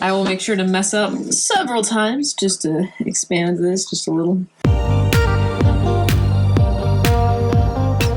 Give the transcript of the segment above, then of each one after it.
I will make sure to mess up several times just to expand this just a little.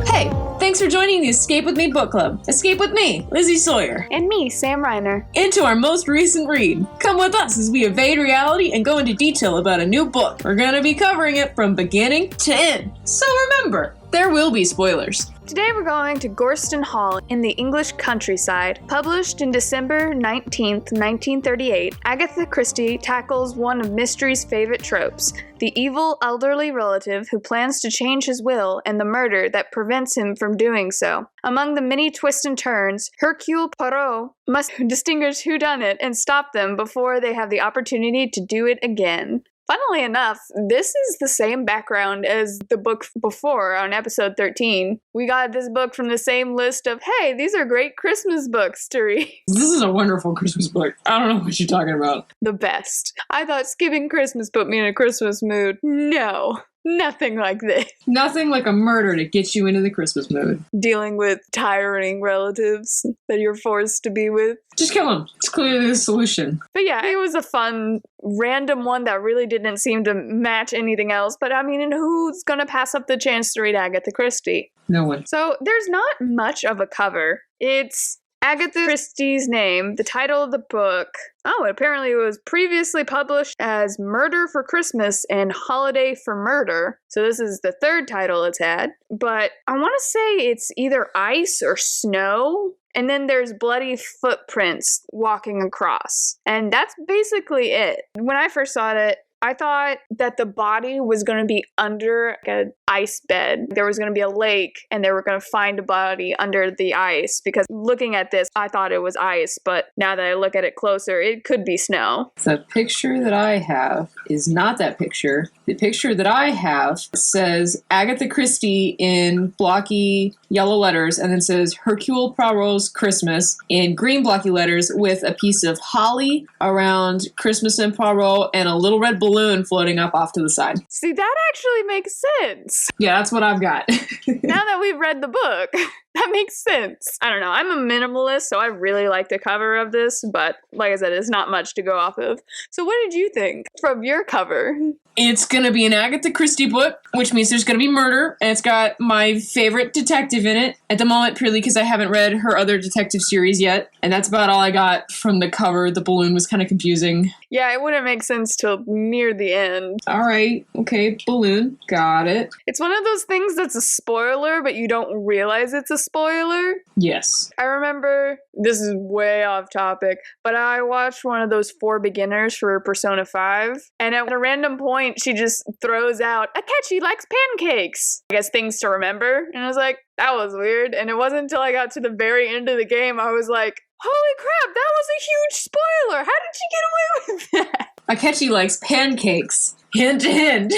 Hey, thanks for joining the Escape With Me book club. Escape with me, Lizzie Sawyer. And me, Sam Reiner. Into our most recent read. Come with us as we evade reality and go into detail about a new book. We're going to be covering it from beginning to end. So remember, there will be spoilers. Today we're going to Gorston Hall in the English countryside. Published in December 19th, 1938, Agatha Christie tackles one of mystery's favorite tropes, the evil elderly relative who plans to change his will and the murder that prevents him from doing so. Among the many twists and turns, Hercule Poirot must distinguish whodunit and stop them before they have the opportunity to do it again. Funnily enough, this is the same background as the book before on episode 13. We got this book from the same list of, hey, these are great Christmas books to read. This is a wonderful Christmas book. I don't know what you're talking about. The best. I thought skipping Christmas put me in a Christmas mood. No. Nothing like this. Nothing like a murder to get you into the Christmas mood. Dealing with tiring relatives that you're forced to be with. Just kill them. It's clearly the solution. But yeah, it was a fun, random one that really didn't seem to match anything else. But I mean, and who's gonna pass up the chance to read Agatha Christie? No one. So there's not much of a cover. It's Agatha Christie's name, the title of the book. Oh, apparently it was previously published as Murder for Christmas and Holiday for Murder. So this is the third title it's had. But I want to say it's either ice or snow. And then there's bloody footprints walking across. And that's basically it. When I first saw it, I thought that the body was going to be under an ice bed. There was going to be a lake and they were going to find a body under the ice, because looking at this, I thought it was ice, but now that I look at it closer, it could be snow. The picture that I have is not that picture. The picture that I have says Agatha Christie in blocky yellow letters, and then says Hercule Poirot's Christmas in green blocky letters with a piece of holly around Christmas and Poirot and a little red balloon floating up off to the side. See, that actually makes sense. Yeah, that's what I've got. Now that we've read the book, that makes sense. I don't know. I'm a minimalist, so I really like the cover of this, but like I said, it's not much to go off of. So what did you think from your cover? It's going to be an Agatha Christie book, which means there's going to be murder, and it's got my favorite detective in it at the moment, purely because I haven't read her other detective series yet, and that's about all I got from the cover. The balloon was kind of confusing. Yeah, it wouldn't make sense till near the end. All right, okay, balloon, got it. It's one of those things that's a spoiler, but you don't realize it's a spoiler. Yes. I remember, this is way off topic, but I watched one of those 4 beginners for Persona 5, and at a random point, she just throws out, Akechi likes pancakes. I guess things to remember. And I was like, that was weird. And it wasn't until I got to the very end of the game, I was like, holy crap, that was a huge spoiler. How did she get away with that? Akechi likes pancakes. Hint, hint.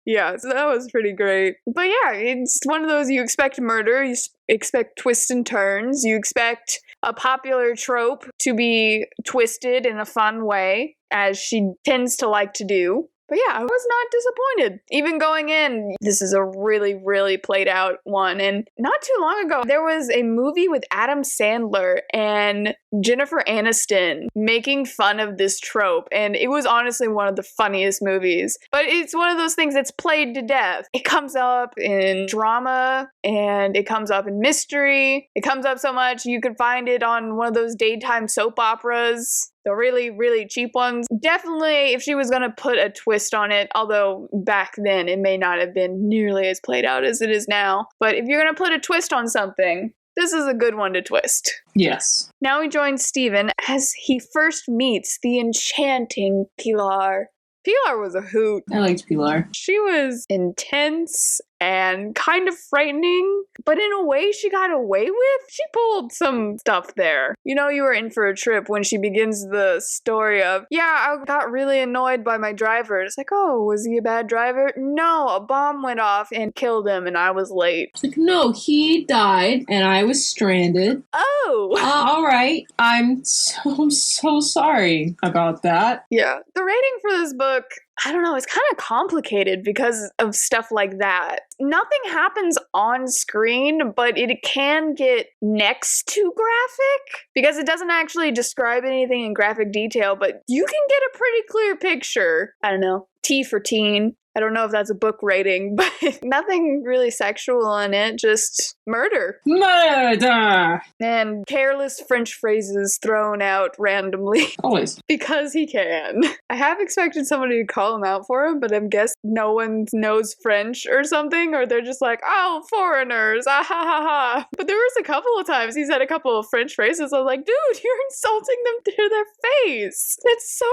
Yeah, so that was pretty great. But yeah, it's one of those, you expect murder, you expect twists and turns, you expect a popular trope to be twisted in a fun way, as she tends to like to do. But yeah, I was not disappointed. Even going in, this is a really, really played out one. And not too long ago, there was a movie with Adam Sandler and Jennifer Aniston making fun of this trope. And it was honestly one of the funniest movies. But it's one of those things that's played to death. It comes up in drama and it comes up in mystery. It comes up so much you could find it on one of those daytime soap operas. The really, really cheap ones. Definitely, if she was going to put a twist on it, although back then it may not have been nearly as played out as it is now. But if you're going to put a twist on something, this is a good one to twist. Yes. Now we join Stephen as he first meets the enchanting Pilar. Pilar was a hoot. I liked Pilar. She was intense and kind of frightening, but in a way she got away with. She pulled some stuff there. You know you were in for a trip when she begins the story of, yeah, I got really annoyed by my driver. It's like, oh, was he a bad driver? No, a bomb went off and killed him and I was late. It's like, no, he died and I was stranded. Oh! All right. I'm so sorry about that. Yeah. The rating for this book, I don't know, it's kind of complicated because of stuff like that. Nothing happens on screen, but it can get next to graphic because it doesn't actually describe anything in graphic detail, but you can get a pretty clear picture. I don't know, T for teen. I don't know if that's a book rating, but nothing really sexual in it, just murder. Murder! And careless French phrases thrown out randomly. Always. Because he can. I have expected somebody to call him out for him, but I guess no one knows French or something, or they're just like, oh, foreigners, ah ha ha ha. But there was a couple of times he said a couple of French phrases. I was like, dude, you're insulting them to their face. That's so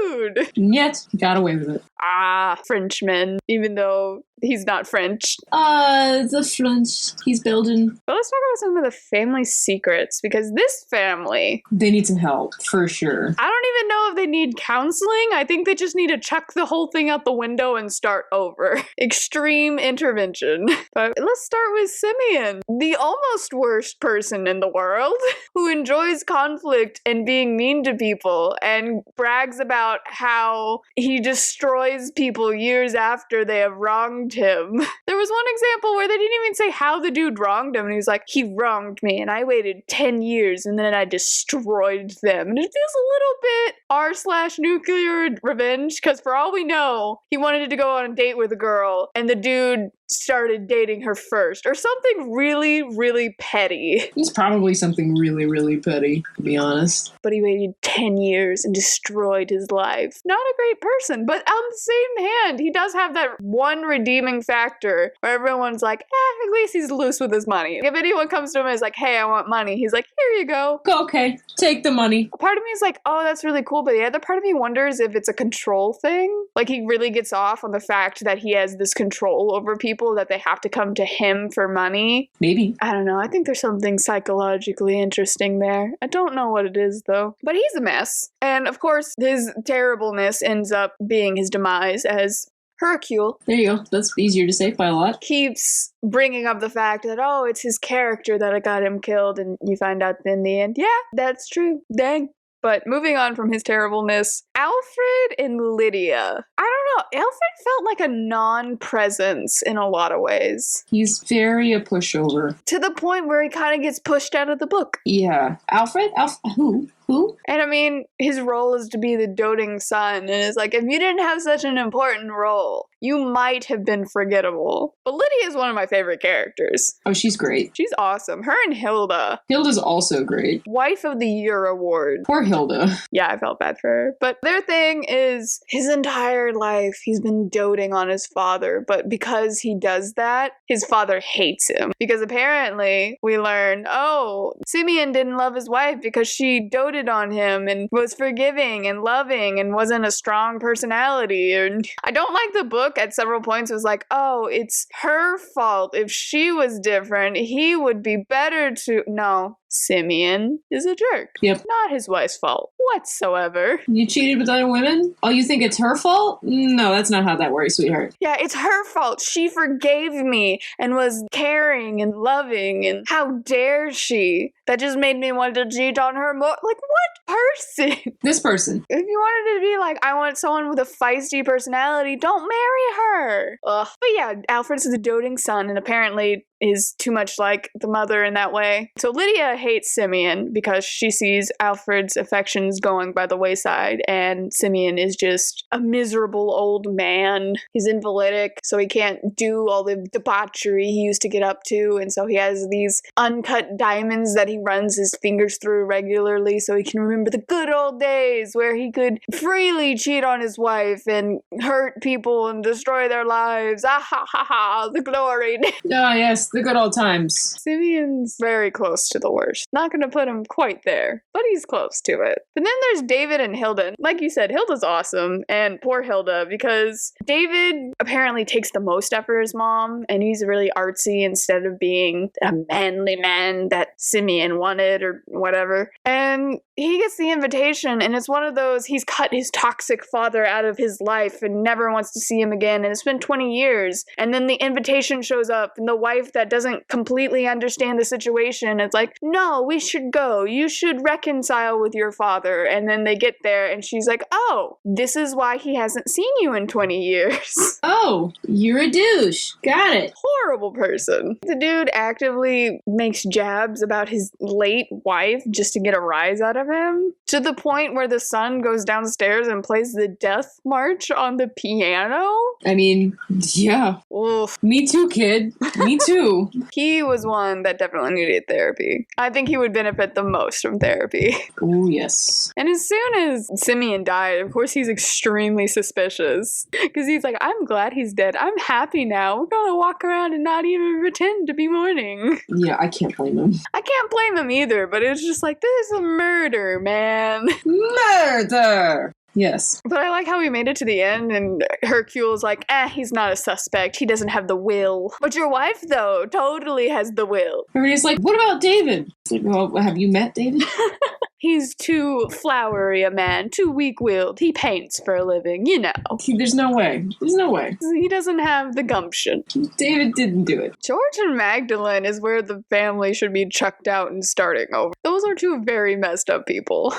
rude. And yet, he got away with it. Ah, Frenchman, even though he's not French. The French. He's Belgian. But let's talk about some of the family secrets, because this family... They need some help, for sure. I don't even know if they need counseling. I think they just need to chuck the whole thing out the window and start over. Extreme intervention. But let's start with Simeon, the almost worst person in the world, who enjoys conflict and being mean to people, and brags about how he destroys people years after they have wronged him. There was one example where they didn't even say how the dude wronged him, and he was like, he wronged me and I waited 10 years and then I destroyed them. And it feels a little bit r/nuclear revenge, because for all we know, he wanted to go on a date with a girl and the dude started dating her first, or something really, really petty. It's probably something really, really petty, to be honest. But he waited 10 years and destroyed his life. Not a great person, but on the same hand, he does have that one redeeming factor where everyone's like, at least he's loose with his money. If anyone comes to him and is like, hey, I want money, he's like, here you go. Okay, take the money. A part of me is like, oh, that's really cool, but the other part of me wonders if it's a control thing. Like, he really gets off on the fact that he has this control over people, that they have to come to him for money. Maybe. I don't know. I think there's something psychologically interesting there. I don't know what it is, though. But he's a mess. And, of course, his terribleness ends up being his demise as Hercule. There you go. That's easier to say by a lot. Keeps bringing up the fact that, oh, it's his character that got him killed, and you find out in the end, yeah, that's true. Dang. But moving on from his terribleness, Alfred and Lydia. I don't know. Alfred felt like a non-presence in a lot of ways. He's very a pushover. To the point where he kind of gets pushed out of the book. Yeah. Alfred? Who? Who? And I mean, his role is to be the doting son, and it's like, if you didn't have such an important role, you might have been forgettable. But Lydia is one of my favorite characters. Oh, she's great. She's awesome. Her and Hilda. Hilda's also great. Wife of the Year award. Poor Hilda. Yeah, I felt bad for her. But their thing is, his entire life, he's been doting on his father, but because he does that, his father hates him. Because apparently, we learn, oh, Simeon didn't love his wife because she doted on him and was forgiving and loving and wasn't a strong personality. And I don't like the book at several points. It was like, oh, it's her fault. If she was different, he would be better to... No. Simeon is a jerk. Yep. Not his wife's fault whatsoever. You cheated with other women? Oh, you think it's her fault? No, that's not how that works, sweetheart. Yeah, it's her fault. She forgave me and was caring and loving, and how dare she? That just made me want to cheat on her more. Like, what person? This person. If you wanted to be like, I want someone with a feisty personality, don't marry her. Ugh. But yeah, Alfred's the doting son, and apparently is too much like the mother in that way. So Lydia hates Simeon because she sees Alfred's affections going by the wayside, and Simeon is just a miserable old man. He's invalidic, so he can't do all the debauchery he used to get up to, and so he has these uncut diamonds that he runs his fingers through regularly so he can remember the good old days where he could freely cheat on his wife and hurt people and destroy their lives. Ah ha ha ha, the glory. Ah, yes. The good old times. Simeon's very close to the worst. Not gonna put him quite there, but he's close to it. But then there's David and Hilda. Like you said, Hilda's awesome, and poor Hilda, because David apparently takes the most after his mom, and he's really artsy instead of being a manly man that Simeon wanted or whatever. And he gets the invitation, and it's one of those, he's cut his toxic father out of his life and never wants to see him again, and it's been 20 years. And then the invitation shows up, and the wife that doesn't completely understand the situation, it's like, no, we should go. You should reconcile with your father. And then they get there, and she's like, oh, this is why he hasn't seen you in 20 years. Oh, you're a douche. Got it. Horrible person. The dude actively makes jabs about his late wife just to get a rise out of him, to the point where the son goes downstairs and plays the death march on the piano. I mean, yeah. Oof. Me too, kid. Me too. He was one that definitely needed therapy. I think he would benefit the most from therapy. Oh, yes. And as soon as Simeon died, of course, he's extremely suspicious. Because he's like, I'm glad he's dead. I'm happy now. We're going to walk around and not even pretend to be mourning. Yeah, I can't blame him. I can't blame him either, but it's just like, this is a murder, man. Murder! Yes. But I like how we made it to the end and Hercule's like, he's not a suspect. He doesn't have the will. But your wife, though, totally has the will. Everybody's like, what about David? It's like, well, have you met David? He's too flowery a man, too weak-willed. He paints for a living, you know. There's no way. There's no way. He doesn't have the gumption. David didn't do it. George and Magdalene is where the family should be chucked out and starting over. Those are two very messed up people.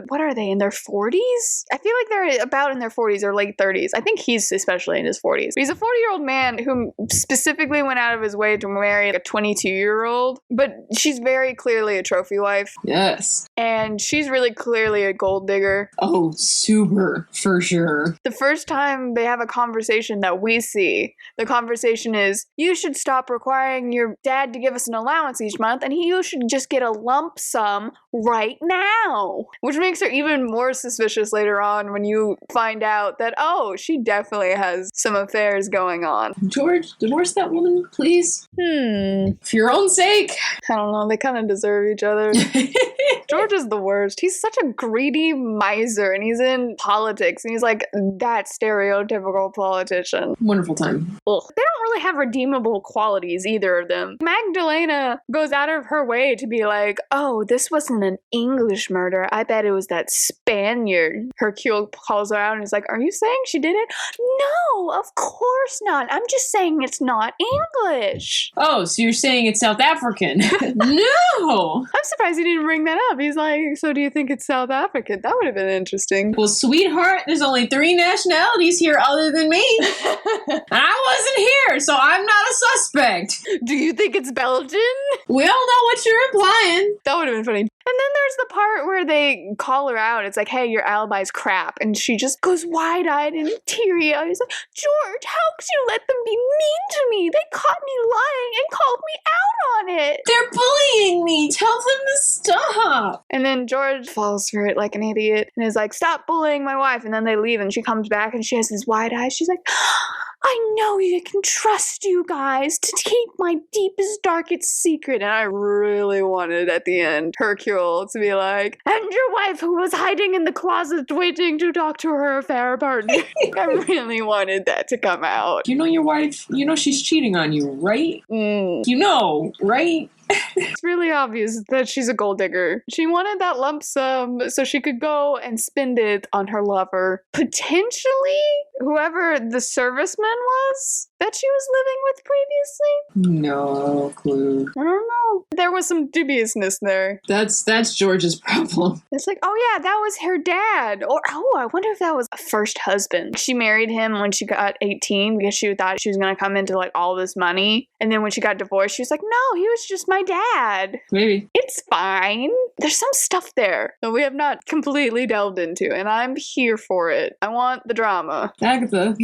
What are they, in their 40s? I feel like they're about in their 40s or late 30s. I think he's especially in his 40s. But he's a 40-year-old man who specifically went out of his way to marry a 22-year-old. But she's very clearly a trophy wife. Yes. And she's really clearly a gold digger. Oh, super, for sure. The first time they have a conversation that we see, the conversation is, you should stop requiring your dad to give us an allowance each month, and you should just get a lump sum right now. Which makes her even more suspicious later on when you find out that, oh, she definitely has some affairs going on. George, divorce that woman, please. For your own sake. I don't know, they kind of deserve each other. George is the worst. He's such a greedy miser, and he's in politics, and he's like that stereotypical politician. Wonderful time. Ugh. They don't really have redeemable qualities, either of them. Magdalena goes out of her way to be like, oh, this wasn't an English murder. I bet it was that Spaniard. Hercule calls her out and is like, are you saying she did it? No, of course not. I'm just saying it's not English. Oh, so you're saying it's South African? No! I'm surprised he didn't bring that up. He's like, so do you think it's South African? That would have been interesting. Well, sweetheart, there's only 3 nationalities here other than me. And I wasn't here, so I'm not a suspect. Do you think it's Belgian? We all know what you're implying. That would have been funny. And then there's the part where they call her out. It's like, hey, your alibi's crap. And she just goes wide-eyed and teary-eyed. He's like, George, how could you let them be mean to me? They caught me lying and called me out on it. They're bullying me. Tell them to stop. And then George falls for it like an idiot and is like, stop bullying my wife. And then they leave and she comes back and she has these wide eyes. She's like, I know you can trust you guys to keep my deepest, darkest secret. And I really wanted at the end Hercule to be like, and your wife who was hiding in the closet waiting to talk to her affair partner. I really wanted that to come out. You know your wife, you know she's cheating on you, right? You know, right? It's really obvious that she's a gold digger. She wanted that lump sum so she could go and spend it on her lover. Potentially, whoever the serviceman was that she was living with previously? No clue. I don't know. There was some dubiousness there. That's George's problem. It's like, oh yeah, that was her dad. Or, oh, I wonder if that was a first husband. She married him when she got 18 because she thought she was going to come into like all this money. And then when she got divorced, she was like, no, he was just my dad. Maybe. It's fine. There's some stuff there that we have not completely delved into, and I'm here for it. I want the drama. Agatha,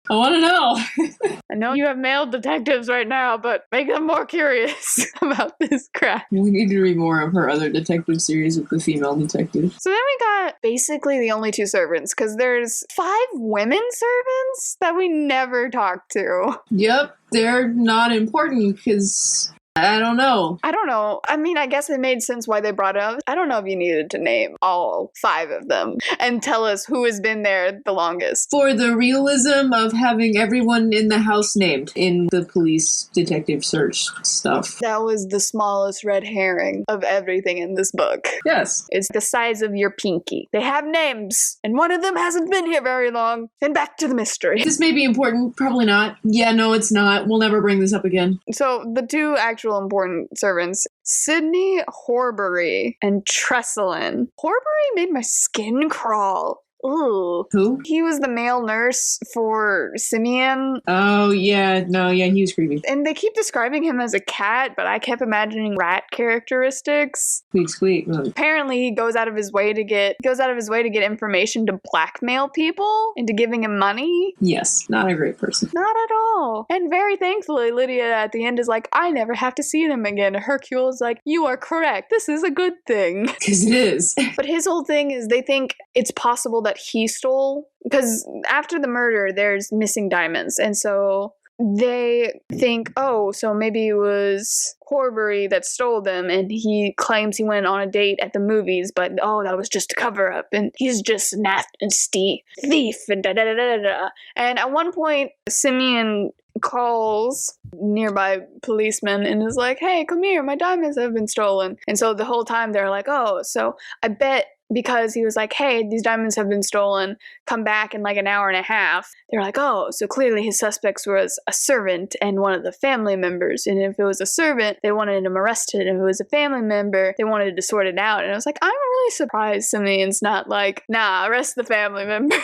I want to know. I know you have male detectives right now, but make them more curious about this crap. We need to read more of her other detective series with the female detectives. So then we got basically the only 2 servants, because there's 5 women servants that we never talked to. Yep, they're not important because I don't know. I don't know. I mean, I guess it made sense why they brought it up. I don't know if you needed to name all 5 of them and tell us who has been there the longest. For the realism of having everyone in the house named in the police detective search stuff. That was the smallest red herring of everything in this book. Yes. It's the size of your pinky. They have names, and one of them hasn't been here very long. And back to the mystery. This may be important. Probably not. Yeah, no, it's not. We'll never bring this up again. So the 2 actual important servants, Sidney Horbury and Tresselin. Horbury made my skin crawl. Ooh. Who? He was the male nurse for Simeon. Oh, yeah. No, yeah, he was creepy. And they keep describing him as a cat, but I kept imagining rat characteristics. Squeak, squeak. Apparently, he goes out of his way to get information to blackmail people into giving him money. Yes, not a great person. Not at all. And very thankfully, Lydia at the end is like, I never have to see them again. Hercule is like, you are correct. This is a good thing. Because it is. But his whole thing is they think it's possible that he stole, because after the murder, there's missing diamonds. And so they think, oh, so maybe it was Horbury that stole them, and he claims he went on a date at the movies, but oh, that was just a cover-up, and he's just a nasty thief, and da-da-da-da-da. And at one point, Simeon calls nearby policemen and is like, hey, come here, my diamonds have been stolen. And so the whole time they're like, oh, so I bet because he was like, hey, these diamonds have been stolen, come back in like an hour and a half. They're like, oh, so clearly his suspects was a servant and one of the family members. And if it was a servant, they wanted him arrested. And if it was a family member, they wanted to sort it out. And I was like, I'm really surprised Simeon's not like, nah, arrest the family member.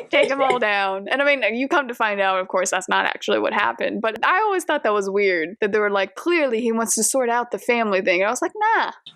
Take them all down. And I mean, you come to find out, of course, that's not actually what happened. But I always thought that was weird, that they were like, clearly he wants to sort out the family thing. And I was like,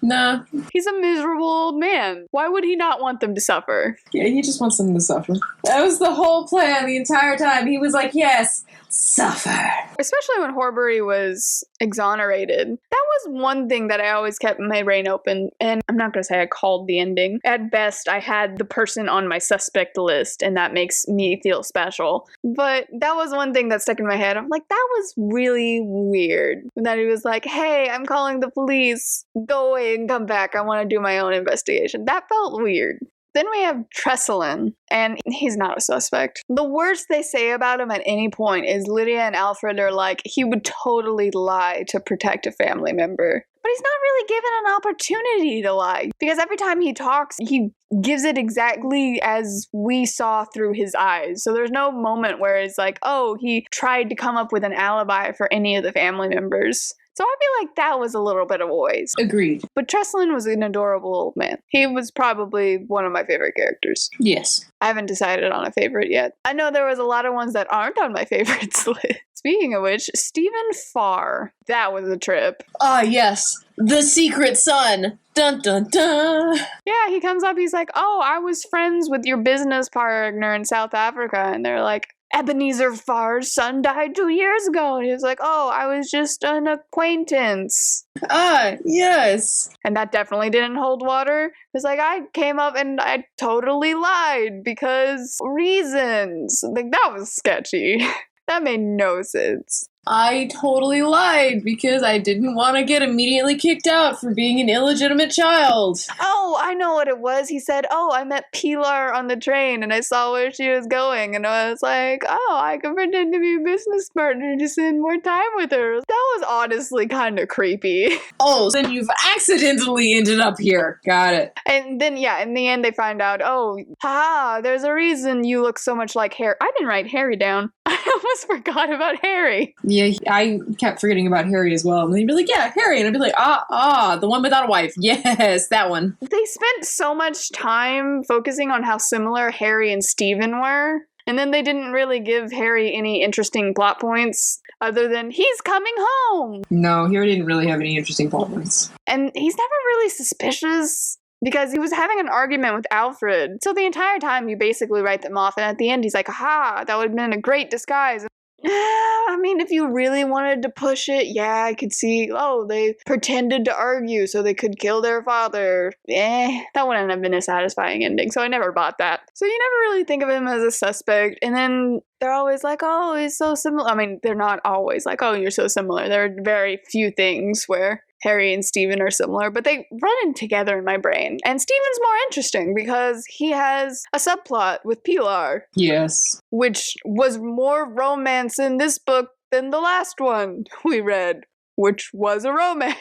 nah. He's a miserable old man. Why would he not want them to suffer? Yeah, he just wants them to suffer. That was the whole plan the entire time. He was like, yes, suffer. Especially when Horbury was exonerated. That was one thing that I always kept my brain open. And I'm not going to say I called the ending. At best, I had the person on my suspect list, and that makes me feel special. But that was one thing that stuck in my head. I'm like, that was really weird. And that he was like, hey, I'm calling the police. Go away and come back. I want to do my own investigation. That felt weird. Then we have Tresselin, and he's not a suspect. The worst they say about him at any point is Lydia and Alfred are like, he would totally lie to protect a family member. But he's not really given an opportunity to lie, because every time he talks, he gives it exactly as we saw through his eyes. So there's no moment where it's like, oh, he tried to come up with an alibi for any of the family members. So I feel like that was a little bit of a waste. Agreed. But Tresselin was an adorable old man. He was probably one of my favorite characters. Yes. I haven't decided on a favorite yet. I know there was a lot of ones that aren't on my favorites list. Speaking of which, Stephen Farr. That was a trip. Ah, yes. The Secret Son. Dun, dun, dun. Yeah, he comes up, he's like, oh, I was friends with your business partner in South Africa. And they're like, Ebenezer Farr's son died 2 years ago. And he was like, oh, I was just an acquaintance. Ah, yes. And that definitely didn't hold water. It was like, I came up and I totally lied because reasons. Like, that was sketchy. That made no sense. I totally lied because I didn't want to get immediately kicked out for being an illegitimate child. Oh, I know what it was. He said, oh, I met Pilar on the train and I saw where she was going. And I was like, oh, I can pretend to be a business partner to spend more time with her. That was honestly kind of creepy. Oh, then you've accidentally ended up here. Got it. And then, yeah, in the end they find out, oh, haha, there's a reason you look so much like Harry. I didn't write Harry down. I almost forgot about Harry. Yeah, I kept forgetting about Harry as well. And he'd be like, yeah, Harry. And I'd be like, the one without a wife. Yes, that one. They spent so much time focusing on how similar Harry and Stephen were. And then they didn't really give Harry any interesting plot points other than he's coming home. No, Harry didn't really have any interesting plot points. And he's never really suspicious because he was having an argument with Alfred. So the entire time you basically write them off. And at the end he's like, aha, that would have been a great disguise. I mean, if you really wanted to push it, yeah, I could see, they pretended to argue so they could kill their father. That wouldn't have been a satisfying ending, so I never bought that. So you never really think of him as a suspect, and then they're always like, oh, he's so similar. I mean, they're not always like, oh, you're so similar. There are very few things where Harry and Stephen are similar, but they run in together in my brain. And Stephen's more interesting because he has a subplot with Pilar. Yes. Which was more romance in this book than the last one we read, which was a romance.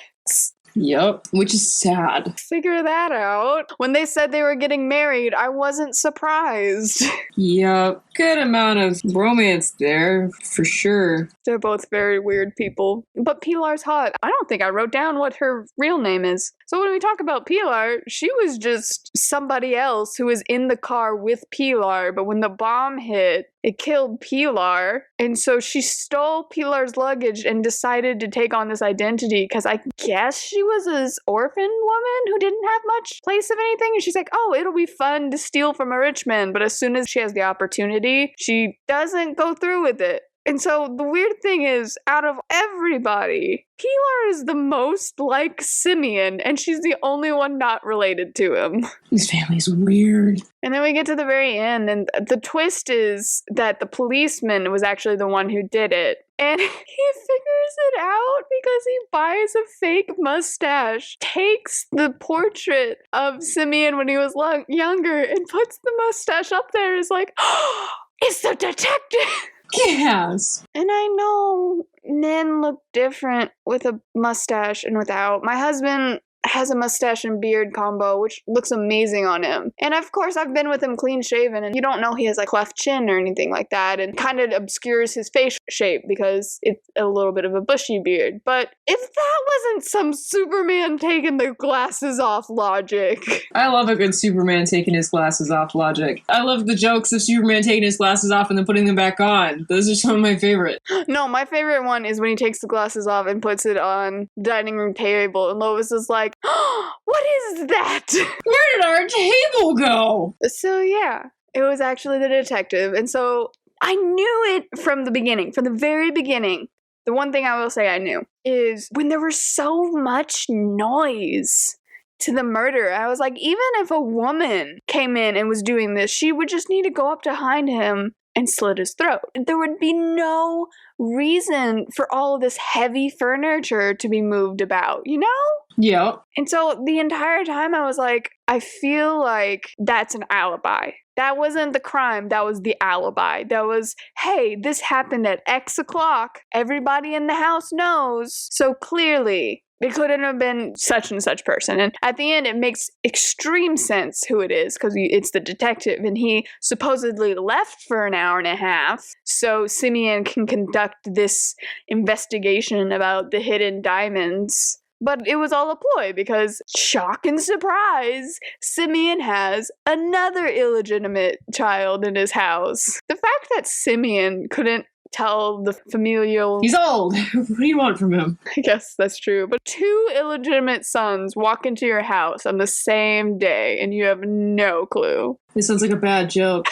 Yep, which is sad. Figure that out. When they said they were getting married, I wasn't surprised. Yep, good amount of romance there, for sure. They're both very weird people. But Pilar's hot. I don't think I wrote down what her real name is. So when we talk about Pilar, she was just somebody else who was in the car with Pilar, but when the bomb hit, it killed Pilar, and so she stole Pilar's luggage and decided to take on this identity because I guess she was an orphan woman who didn't have much place of anything, and she's like, oh, it'll be fun to steal from a rich man, but as soon as she has the opportunity, she doesn't go through with it. And so the weird thing is, out of everybody, Pilar is the most like Simeon, and she's the only one not related to him. His family's weird. And then we get to the very end, and the twist is that the policeman was actually the one who did it. And he figures it out because he buys a fake mustache, takes the portrait of Simeon when he was younger, and puts the mustache up there. Is like, oh, it's the detective! Yes. And I know men look different with a mustache and without. My husband has a mustache and beard combo, which looks amazing on him. And of course, I've been with him clean shaven, and you don't know he has a cleft chin or anything like that, and kind of obscures his face shape because it's a little bit of a bushy beard. But if that wasn't some Superman taking the glasses off logic. I love a good Superman taking his glasses off logic. I love the jokes of Superman taking his glasses off and then putting them back on. Those are some of my favorite. No, my favorite one is when he takes the glasses off and puts it on the dining room table, and Lois is like, what is that? Where did our table go? So yeah, it was actually the detective. And so I knew it from the beginning, from the very beginning. The one thing I will say I knew is when there was so much noise to the murder, I was like, even if a woman came in and was doing this, she would just need to go up behind him and slit his throat. There would be no reason for all of this heavy furniture to be moved about, you know? Yeah. And so the entire time I was like, I feel like that's an alibi. That wasn't the crime, that was the alibi. That was, hey, this happened at X o'clock. Everybody in the house knows. So clearly, it couldn't have been such and such person. And at the end, it makes extreme sense who it is because it's the detective, and he supposedly left for an hour and a half so Simeon can conduct this investigation about the hidden diamonds. But it was all a ploy because, shock and surprise, Simeon has another illegitimate child in his house. The fact that Simeon couldn't tell the familial... He's old. What do you want from him? I guess that's true. But 2 illegitimate sons walk into your house on the same day and you have no clue. This sounds like a bad joke.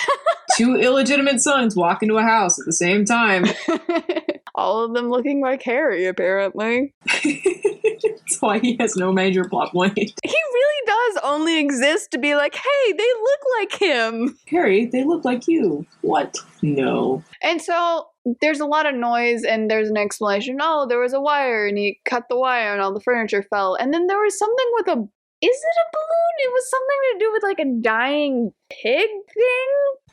2 illegitimate sons walk into a house at the same time. All of them looking like Harry, apparently. That's why he has no major plot point. He really does only exist to be like, hey, they look like him. Harry, they look like you. What? No. And so there's a lot of noise and there's an explanation. Oh, there was a wire and he cut the wire and all the furniture fell. And then there was something with a... Is it a balloon? It was something to do with like a dying pig thing?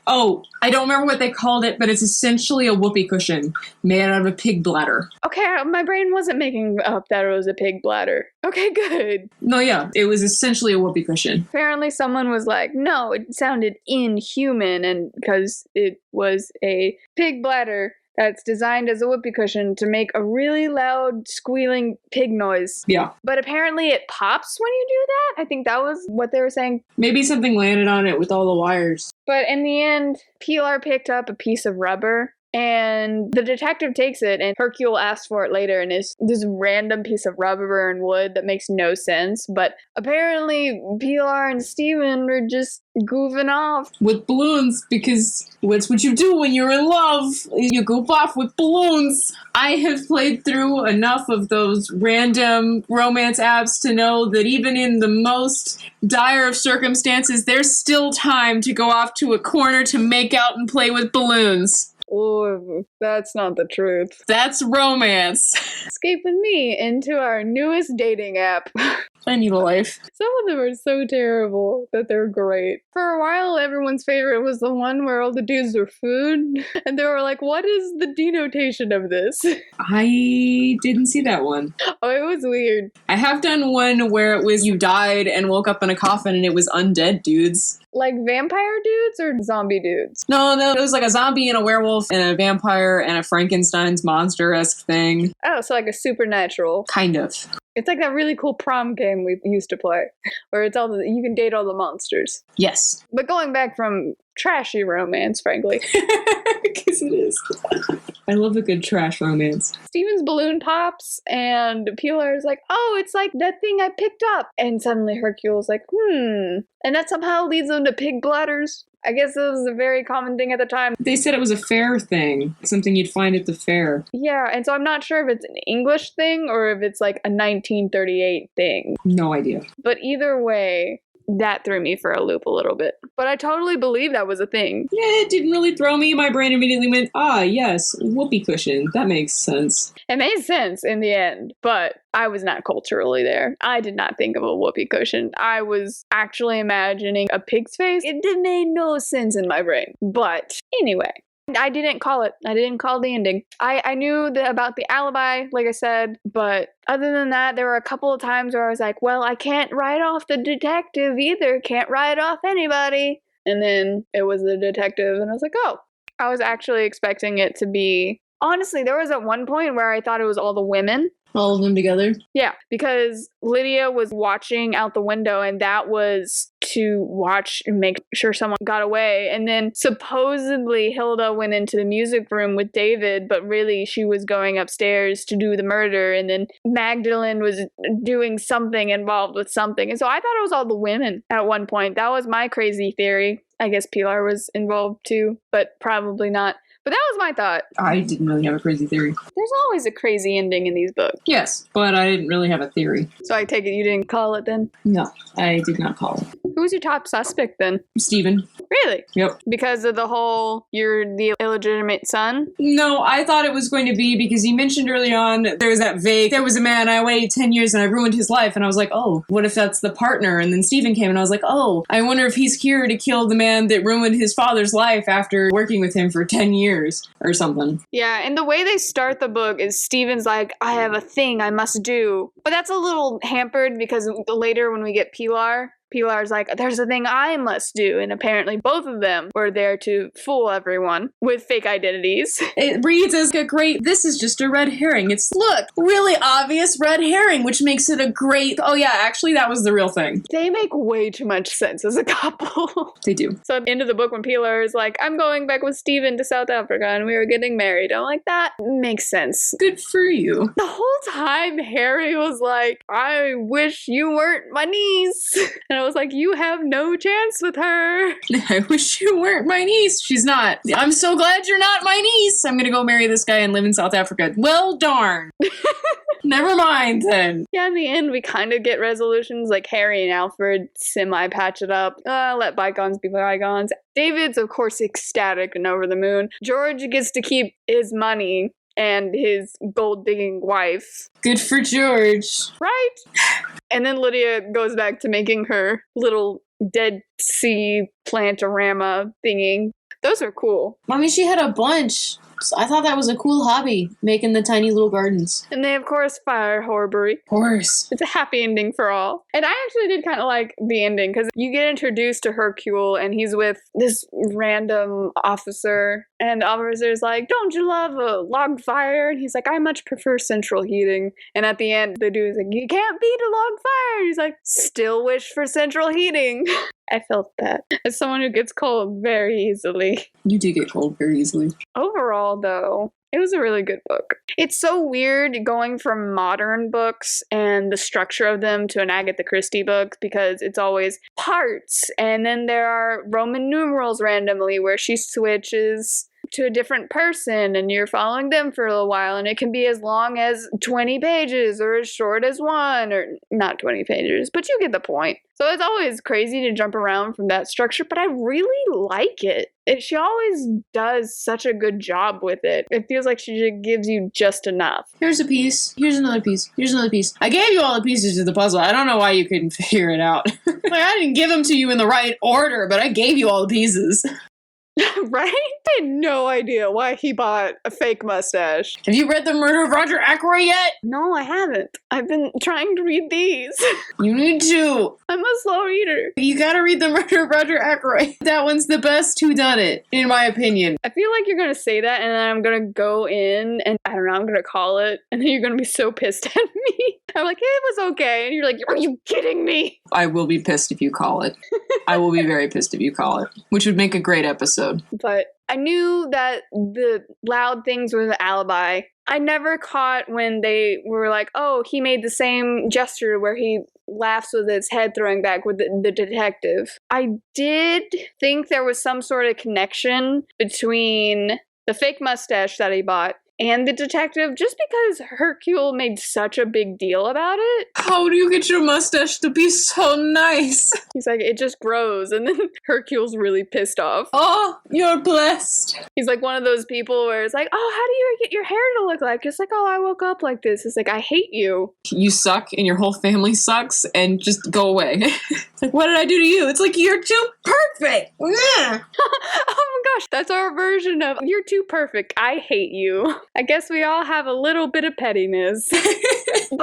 Oh, I don't remember what they called it, but it's essentially a whoopee cushion made out of a pig bladder. Okay, my brain wasn't making up that it was a pig bladder. Okay, good. No, yeah, it was essentially a whoopee cushion. Apparently someone was like, no, it sounded inhuman, and because it was a pig bladder that's designed as a whoopee cushion to make a really loud squealing pig noise. Yeah. But apparently it pops when you do that. I think that was what they were saying. Maybe something landed on it with all the wires. But in the end, Pilar picked up a piece of rubber And the detective takes it, and Hercule asks for it later, and it's this random piece of rubber and wood that makes no sense. But apparently, Pilar and Stephen were just goofing off with balloons, because what's what you do when you're in love? You goof off with balloons. I have played through enough of those random romance apps to know that even in the most dire of circumstances, there's still time to go off to a corner to make out and play with balloons. Oh, that's not the truth. That's romance. Escape with me into our newest dating app. I need a life. Some of them are so terrible that they're great. For a while, everyone's favorite was the one where all the dudes were food. And they were like, what is the denotation of this? I didn't see that one. Oh, it was weird. I have done one where it was you died and woke up in a coffin and it was undead dudes. Like vampire dudes or zombie dudes? No, it was like a zombie and a werewolf and a vampire and a Frankenstein's monster-esque thing. Oh, so like a supernatural. Kind of. It's like that really cool prom game we used to play, where it's you can date all the monsters. Yes. But going back from trashy romance, frankly. Because it is. I love a good trash romance. Steven's balloon pops, and Pilar's like, oh, it's like that thing I picked up. And suddenly Hercule's like, And that somehow leads them to pig bladders. I guess it was a very common thing at the time. They said it was a fair thing. Something you'd find at the fair. Yeah, and so I'm not sure if it's an English thing or if it's like a 1938 thing. No idea. But either way, that threw me for a loop a little bit. But I totally believe that was a thing. Yeah, it didn't really throw me. My brain immediately went, yes, whoopee cushion. That makes sense. It made sense in the end, but I was not culturally there. I did not think of a whoopee cushion. I was actually imagining a pig's face. It made no sense in my brain. But anyway. I didn't call it. I didn't call the ending. I knew about the alibi, like I said, but other than that, there were a couple of times where I was like, well, I can't write off the detective either. Can't write off anybody. And then it was the detective, and I was like, oh. I was actually expecting it to be... Honestly, there was at one point where I thought it was all the women. All of them together? Yeah, because Lydia was watching out the window, and that was to watch and make sure someone got away. And then supposedly Hilda went into the music room with David, but really she was going upstairs to do the murder. And then Magdalene was doing something involved with something. And so I thought it was all the women at one point. That was my crazy theory. I guess Pilar was involved too, but probably not. But that was my thought. I didn't really have a crazy theory. There's always a crazy ending in these books. Yes, but I didn't really have a theory. So I take it you didn't call it then? No, I did not call it. Who was your top suspect then? Stephen. Really? Yep. Because of the whole, you're the illegitimate son? No, I thought it was going to be because you mentioned early on there was that vague, there was a man, I waited 10 years and I ruined his life. And I was like, oh, what if that's the partner? And then Stephen came and I was like, oh, I wonder if he's here to kill the man that ruined his father's life after working with him for 10 years or something. Yeah, and the way they start the book is Stephen's like, I have a thing I must do. But that's a little hampered because later when we get Pilar's like, there's a thing I must do. And apparently both of them were there to fool everyone with fake identities. It reads as a great, this is just a red herring. It's, look, really obvious red herring, which makes it a great, oh yeah, actually that was the real thing. They make way too much sense as a couple. They do. So at the end of the book when Pilar is like, I'm going back with Stephen to South Africa and we were getting married. I'm like, that makes sense. Good for you. The whole time Harry was like, I wish you weren't my niece. And I was like, you have no chance with her. I wish you weren't my niece. She's not. I'm so glad you're not my niece. I'm gonna go marry this guy and live in South Africa. Well, darn. Never mind then. Yeah, in the end, we kind of get resolutions like Harry and Alfred semi-patch it up. Let bygones be bygones. David's, of course, ecstatic and over the moon. George gets to keep his money and his gold-digging wife. Good for George. Right? And then Lydia goes back to making her little Dead Sea plantorama thingy. Those are cool. I mean, she had a bunch. I thought that was a cool hobby, making the tiny little gardens. And they, of course, fire Horbury. Of course. It's a happy ending for all. And I actually did kind of like the ending, because you get introduced to Hercule, and he's with this random officer, and the officer's like, don't you love a log fire? And he's like, I much prefer central heating. And at the end, the dude's like, you can't beat a log fire. And he's like, still wish for central heating. I felt that. As someone who gets cold very easily. You do get cold very easily. Overall, though, it was a really good book. It's so weird going from modern books and the structure of them to an Agatha Christie book because it's always parts, and then there are Roman numerals randomly where she switches to a different person and you're following them for a little while, and it can be as long as 20 pages or as short as one, or not 20 pages, but you get the point. So it's always crazy to jump around from that structure, but I really like it. She always does such a good job with it. It feels like she just gives you just enough. Here's a piece. Here's another piece. Here's another piece. I gave you all the pieces of the puzzle. I don't know why you couldn't figure it out. Like, I didn't give them to you in the right order, but I gave you all the pieces. Right? I had no idea why he bought a fake mustache. Have you read The Murder of Roger Ackroyd yet? No, I haven't. I've been trying to read these. You need to. I'm a slow reader. You gotta read The Murder of Roger Ackroyd. That one's the best whodunit, in my opinion. I feel like you're gonna say that, and then I'm gonna go in, and I don't know, I'm gonna call it, and then you're gonna be so pissed at me. I'm like, it was okay. And you're like, are you kidding me? I will be pissed if you call it. I will be very pissed if you call it, which would make a great episode. But I knew that the loud things were the alibi. I never caught when they were like, oh, he made the same gesture where he laughs with his head throwing back with the detective. I did think there was some sort of connection between the fake mustache that he bought and the detective, just because Hercule made such a big deal about it. How do you get your mustache to be so nice? He's like, it just grows, and then Hercule's really pissed off. Oh, you're blessed. He's like one of those people where it's like, oh, how do you get your hair to look like? Just like, oh, I woke up like this. It's like, I hate you. You suck, and your whole family sucks, and just go away. It's like, what did I do to you? It's like, you're too perfect. Oh my gosh, that's our version of, you're too perfect. I hate you. I guess we all have a little bit of pettiness. But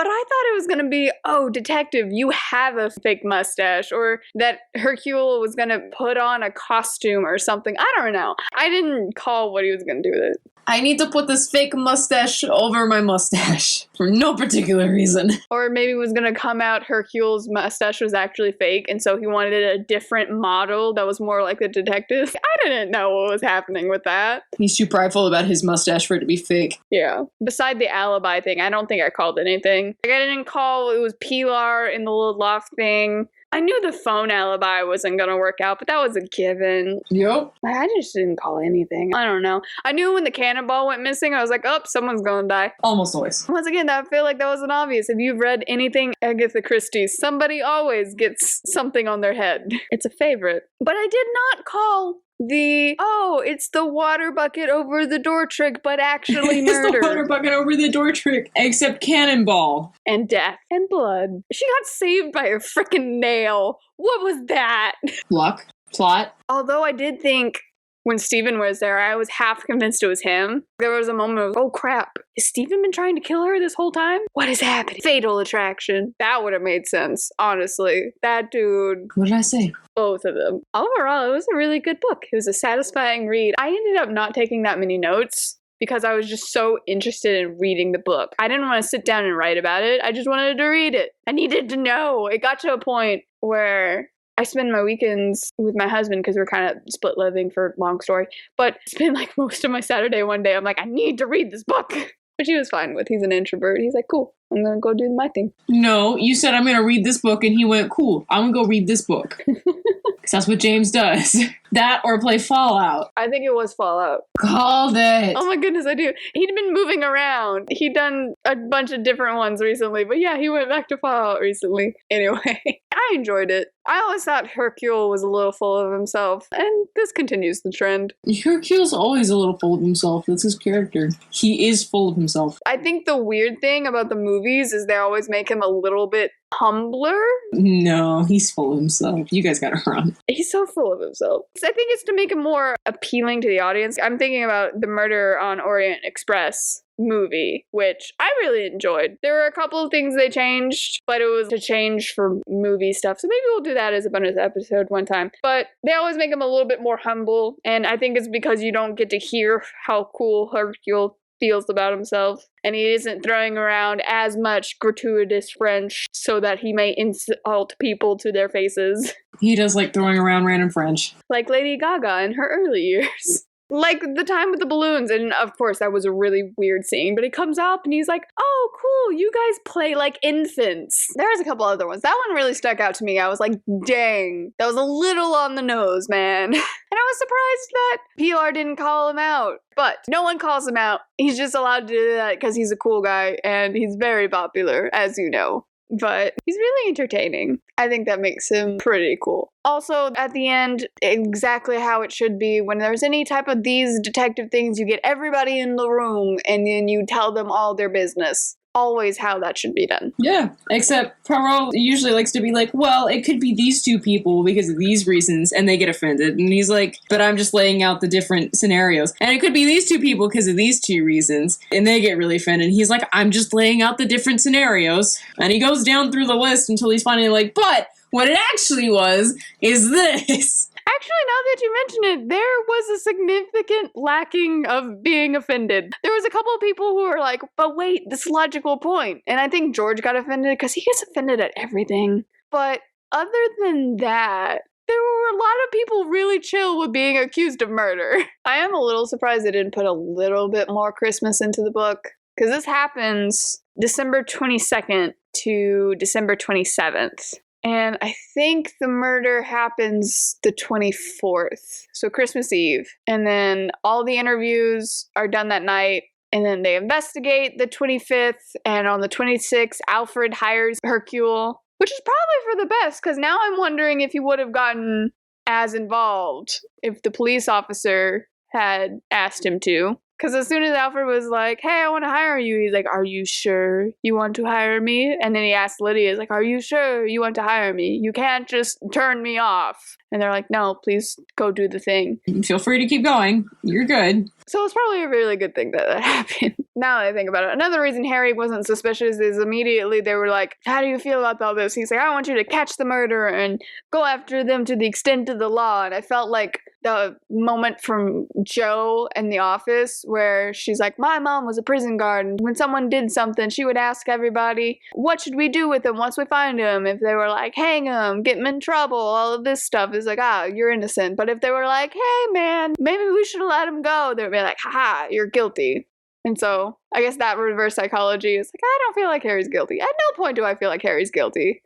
I thought it was going to be, oh, detective, you have a fake mustache, or that Hercule was going to put on a costume or something. I don't know. I didn't call what he was going to do with it. I need to put this fake mustache over my mustache for no particular reason. Or maybe it was going to come out Hercule's mustache was actually fake, and so he wanted a different model that was more like the detective. I didn't know what was happening with that. He's too prideful about his mustache for it to be fake. Yeah. Beside the alibi thing, I don't think I called anything. Like, I didn't call, it was Pilar in the little loft thing. I knew the phone alibi wasn't going to work out, but that was a given. Yep. I just didn't call anything. I don't know. I knew when the cannonball went missing, I was like, oh, someone's going to die. Almost always. Once again, I feel like that wasn't obvious. If you've read anything Agatha Christie, somebody always gets something on their head. It's a favorite. But I did not call it's the water bucket over the door trick, but actually murder. It's the water bucket over the door trick, except cannonball. And death. And blood. She got saved by a freaking nail. What was that? Luck. Plot. Although I did think when Stephen was there, I was half convinced it was him. There was a moment of, oh crap, has Stephen been trying to kill her this whole time? What is happening? Fatal attraction. That would have made sense, honestly. That dude. What did I say? Both of them. Overall, it was a really good book. It was a satisfying read. I ended up not taking that many notes because I was just so interested in reading the book. I didn't want to sit down and write about it. I just wanted to read it. I needed to know. It got to a point where I spend my weekends with my husband because we're kind of split living, for long story. But spend like most of my Saturday one day. I'm like, I need to read this book. Which he was fine with. He's an introvert. He's like, cool, I'm going to go do my thing. No, you said I'm going to read this book, and he went, cool, I'm going to go read this book. Because that's what James does. That or play Fallout. I think it was Fallout. Called it. Oh my goodness, I do. He'd been moving around. He'd done a bunch of different ones recently. But yeah, he went back to Fallout recently. Anyway, I enjoyed it. I always thought Hercule was a little full of himself. And this continues the trend. Hercule's always a little full of himself. That's his character. He is full of himself. I think the weird thing about the movies is they always make him a little bit humbler. No, he's full of himself. You guys gotta run. He's so full of himself. I think it's to make him more appealing to the audience. I'm thinking about the Murder on Orient Express movie, which I really enjoyed. There were a couple of things they changed, but it was to change for movie stuff. So maybe we'll do that as a bonus episode one time. But they always make him a little bit more humble. And I think it's because you don't get to hear how cool Hercule feels about himself. And he isn't throwing around as much gratuitous French so that he may insult people to their faces. He does like throwing around random French. Like Lady Gaga in her early years. Like the time with the balloons, and of course that was a really weird scene, but he comes up and he's like, oh, cool, you guys play like infants. There's a couple other ones. That one really stuck out to me. I was like, dang, that was a little on the nose, man. And I was surprised that PR didn't call him out. But no one calls him out. He's just allowed to do that because he's a cool guy, and he's very popular, as you know. But he's really entertaining. I think that makes him pretty cool. Also, at the end, exactly how it should be. When there's any type of these detective things, you get everybody in the room and then you tell them all their business. Always how that should be done. Yeah, except Poirot usually likes to be like, well, it could be these two people because of these reasons, and they get offended. And he's like, but I'm just laying out the different scenarios. And it could be these two people because of these two reasons, and they get really offended. And he's like, I'm just laying out the different scenarios. And he goes down through the list until he's finally like, but what it actually was is this. Actually, now that you mention it, there was a significant lacking of being offended. There was a couple of people who were like, but wait, this logical point. And I think George got offended because he gets offended at everything. But other than that, there were a lot of people really chill with being accused of murder. I am a little surprised they didn't put a little bit more Christmas into the book. Because this happens December 22nd to December 27th. And I think the murder happens the 24th, so Christmas Eve. And then all the interviews are done that night. And then they investigate the 25th. And on the 26th, Alfred hires Hercule, which is probably for the best, because now I'm wondering if he would have gotten as involved if the police officer had asked him to. Because as soon as Alfred was like, hey, I want to hire you, he's like, are you sure you want to hire me? And then he asked Lydia, he's like, are you sure you want to hire me? You can't just turn me off. And they're like, no, please go do the thing. Feel free to keep going. You're good. So it's probably a really good thing that happened. Now that I think about it. Another reason Harry wasn't suspicious is immediately they were like, how do you feel about all this? He's like, I want you to catch the murderer and go after them to the extent of the law. And I felt like the moment from Jo in The Office where she's like, my mom was a prison guard, and when someone did something, she would ask everybody, what should we do with him once we find him? If they were like, hang him, get him in trouble, all of this stuff, it's like, you're innocent. But if they were like, hey man, maybe we should have let him go, they would be like, haha, you're guilty. And so I guess that reverse psychology is like, I don't feel like Harry's guilty. At no point do I feel like Harry's guilty.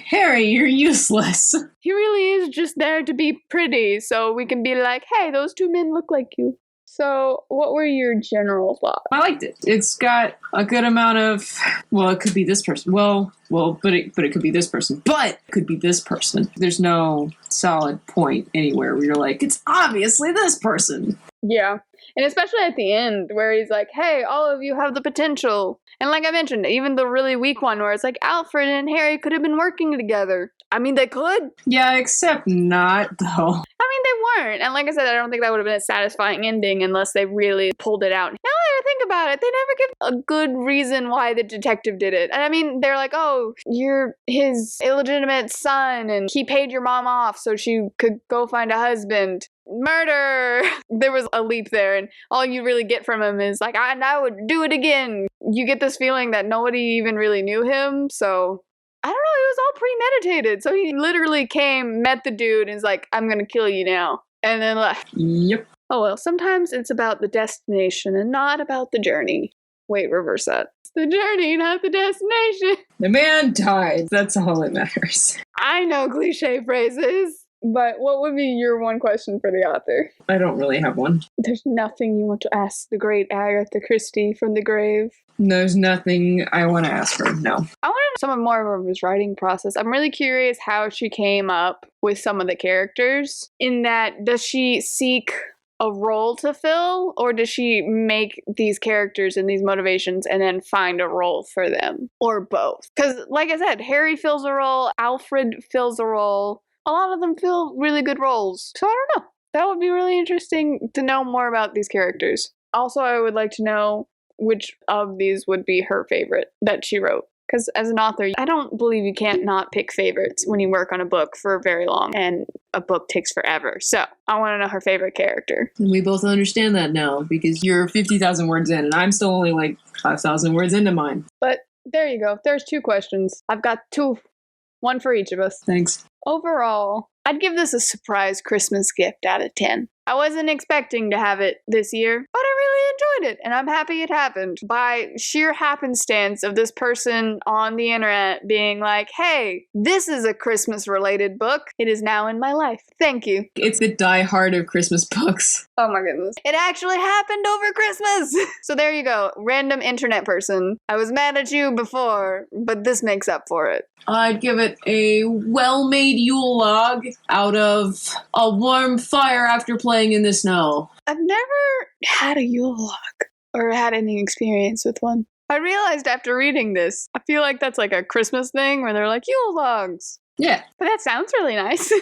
Harry, you're useless. He really is just there to be pretty, so we can be like, hey, those two men look like you. So what were your general thoughts? I liked it. It's got a good amount of, well, it could be this person. But it could be this person. But it could be this person. There's no solid point anywhere where you're like, it's obviously this person. Yeah. And especially at the end where he's like, hey, all of you have the potential. And like I mentioned, even the really weak one where it's like Alfred and Harry could have been working together. I mean, they could. Yeah, except not, though. I mean, they weren't. And like I said, I don't think that would have been a satisfying ending unless they really pulled it out. Now that I think about it, they never give a good reason why the detective did it. And I mean, they're like, oh, you're his illegitimate son, and he paid your mom off so she could go find a husband. Murder! There was a leap there, and all you really get from him is like, I would do it again. You get this feeling that nobody even really knew him, so I don't know, it was all premeditated. So he literally came, met the dude, and is like, I'm gonna kill you now, and then left. Yep. Oh well, sometimes it's about the destination and not about the journey. Wait, reverse that. It's the journey, not the destination. The man died. That's all that matters. I know cliche phrases. But what would be your one question for the author? I don't really have one. There's nothing you want to ask the great Agatha Christie from the grave? There's nothing I want to ask her, no. I want to know some more of his writing process. I'm really curious how she came up with some of the characters. In that, does she seek a role to fill, or does she make these characters and these motivations and then find a role for them? Or both? Because, like I said, Harry fills a role, Alfred fills a role. A lot of them fill really good roles. So I don't know. That would be really interesting to know more about these characters. Also, I would like to know which of these would be her favorite that she wrote. Because as an author, I don't believe you can't not pick favorites when you work on a book for very long and a book takes forever. So I want to know her favorite character. And we both understand that now because you're 50,000 words in and I'm still only like 5,000 words into mine. But there you go. There's 2 questions. I've got 2, one for each of us. Thanks. Overall, I'd give this a surprise Christmas gift out of 10. I wasn't expecting to have it this year, but I really enjoyed it, and I'm happy it happened. By sheer happenstance of this person on the internet being like, hey, this is a Christmas-related book. It is now in my life. Thank you. It's the die-hard of Christmas books. Oh my goodness. It actually happened over Christmas! So there you go, random internet person. I was mad at you before, but this makes up for it. I'd give it a well-made Yule log out of a warm fire after playing in the snow. I've never had a Yule log or had any experience with one. I realized after reading this, I feel like that's like a Christmas thing where they're like, Yule logs. Yeah. But that sounds really nice.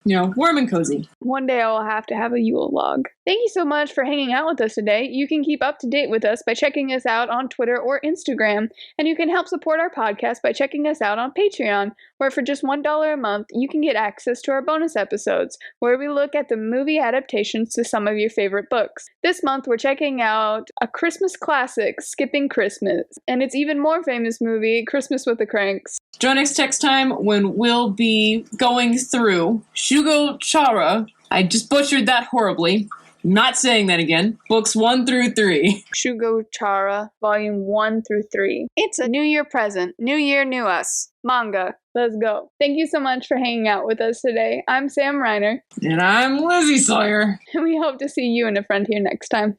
Warm and cozy. One day I will have to have a Yule log. Thank you so much for hanging out with us today. You can keep up to date with us by checking us out on Twitter or Instagram, and you can help support our podcast by checking us out on Patreon, where for just $1 a month, you can get access to our bonus episodes, where we look at the movie adaptations to some of your favorite books. This month, we're checking out a Christmas classic, Skipping Christmas, and its even more famous movie, Christmas with the Cranks. Join us next time when we'll be going through Shugo Chara. I just butchered that horribly. Not saying that again. Books 1 through 3. Shugo Chara, volume 1 through 3. It's a new year present. New year, new us. Manga. Let's go. Thank you so much for hanging out with us today. I'm Sam Reiner. And I'm Lizzie Sawyer. And we hope to see you and a friend here next time.